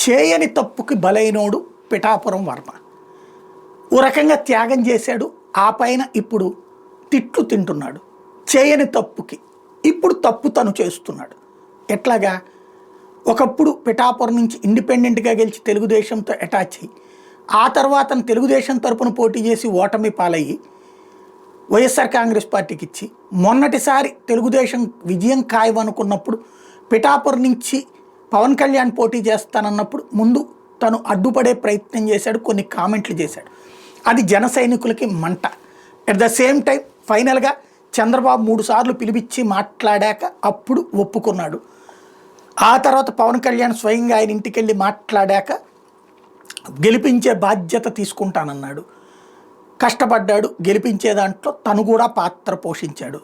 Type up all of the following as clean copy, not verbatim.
చేయని తప్పుకి బలైనోడు పిఠాపురం వర్మ. ఓ రకంగా త్యాగం చేశాడు. ఆ పైన ఇప్పుడు తిట్లు తింటున్నాడు. చేయని తప్పుకి ఇప్పుడు తప్పు తను చేస్తున్నాడు. ఎట్లాగా? ఒకప్పుడు పిఠాపురం నుంచి ఇండిపెండెంట్గా గెలిచి తెలుగుదేశంతో అటాచ్ అయ్యి ఆ తర్వాత తెలుగుదేశం తరపున పోటీ చేసి ఓటమి పాలయ్యి వైఎస్ఆర్ కాంగ్రెస్ పార్టీకి ఇచ్చి మొన్నటిసారి తెలుగుదేశం విజయం ఖాయమనుకున్నప్పుడు పిఠాపురం నుంచి పవన్ కళ్యాణ్ పోటీ చేస్తానన్నప్పుడు ముందు తను అడ్డుపడే ప్రయత్నం చేశాడు, కొన్ని కామెంట్లు చేశాడు. అది జన సైనికులకి మంట. అట్ ద సేమ్ టైం ఫైనల్గా చంద్రబాబు 3 సార్లు పిలిపించి మాట్లాడాక అప్పుడు ఒప్పుకున్నాడు. ఆ తర్వాత పవన్ కళ్యాణ్ స్వయంగా ఆయన ఇంటికి వెళ్ళి మాట్లాడాక గెలిపించే బాధ్యత తీసుకుంటానన్నాడు. కష్టపడ్డాడు, గెలిపించే దాంట్లో తను కూడా పాత్ర పోషించాడు.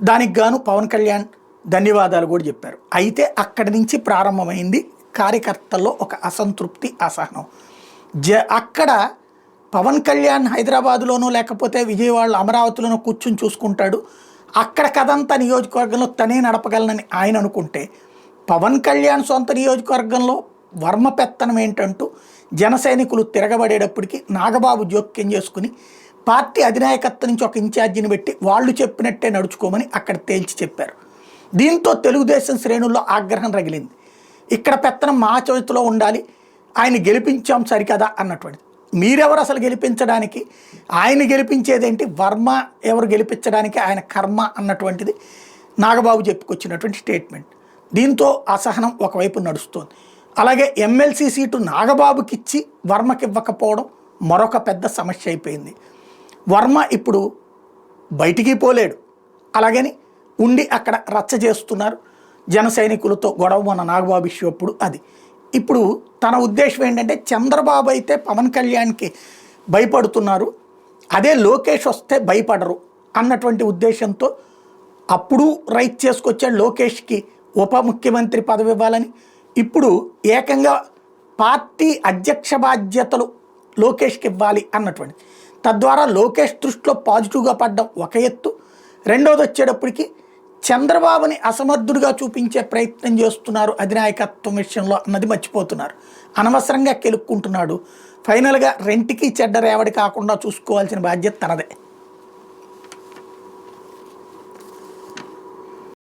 దానికి గాను పవన్ కళ్యాణ్ ధన్యవాదాలు కూడా చెప్పారు. అయితే అక్కడి నుంచి ప్రారంభమైంది కార్యకర్తల్లో ఒక అసంతృప్తి, అసహనం. అక్కడ పవన్ కళ్యాణ్ హైదరాబాదులోనో లేకపోతే విజయవాడలో అమరావతిలోనో కూర్చుని చూసుకుంటాడు. అక్కడ కథంతా నియోజకవర్గంలో తనే నడపగలనని ఆయన అనుకుంటే, పవన్ కళ్యాణ్ సొంత నియోజకవర్గంలో వర్మ పెత్తనం ఏంటంటూ జన సైనికులు తిరగబడేటప్పటికి నాగబాబు జోక్యం చేసుకుని పార్టీ అధినాయకత్వం నుంచి ఒక ఇన్ఛార్జిని పెట్టి వాళ్ళు చెప్పినట్టే నడుచుకోమని అక్కడ తేల్చి చెప్పారు. దీంతో తెలుగుదేశం శ్రేణుల్లో ఆగ్రహం రగిలింది. ఇక్కడ పెత్తనం మా చేతిలో ఉండాలి, ఆయన గెలిపించాం సరికదా అన్నటువంటి. మీరెవరు అసలు గెలిపించడానికి? ఆయన గెలిపించేదేంటి? వర్మ ఎవరు గెలిపించడానికి ఆయన కర్మ అన్నటువంటిది నాగబాబు చెప్పుకొచ్చినటువంటి స్టేట్మెంట్. దీంతో అసహనం ఒకవైపు నడుస్తోంది. అలాగే ఎమ్మెల్సీ సీటు నాగబాబుకి ఇచ్చి వర్మకి ఇవ్వకపోవడం మరొక పెద్ద సమస్య అయిపోయింది. వర్మ ఇప్పుడు బయటికి పోలేడు, అలాగని ఉండి అక్కడ రచ్చ చేస్తున్నారు జన సైనికులతో గొడవ. మన నాగబాబు ఇష్యూ అప్పుడు అది. ఇప్పుడు తన ఉద్దేశం ఏంటంటే చంద్రబాబు అయితే పవన్ కళ్యాణ్కి భయపడుతున్నారు, అదే లోకేష్ వస్తే భయపడరు అన్నటువంటి ఉద్దేశంతో అప్పుడు రైట్ చేసుకొచ్చాడు లోకేష్కి ఉప ముఖ్యమంత్రి పదవి ఇవ్వాలని. ఇప్పుడు ఏకంగా పార్టీ అధ్యక్ష బాధ్యతలు లోకేష్కి ఇవ్వాలి అన్నటువంటి. తద్వారా లోకేష్ దృష్టిలో పాజిటివ్గా పడ్డం ఒక ఎత్తు. రెండోది వచ్చేటప్పటికి చంద్రబాబుని అసమర్థుడిగా చూపించే ప్రయత్నం చేస్తున్నారు అధినాయకత్వం విషయంలో అన్నది మర్చిపోతున్నారు. అనవసరంగా కెలుక్కుంటున్నాడు. ఫైనల్గా రెంటికి చెడ్డ రేవడి కాకుండా చూసుకోవాల్సిన బాధ్యత తనదే.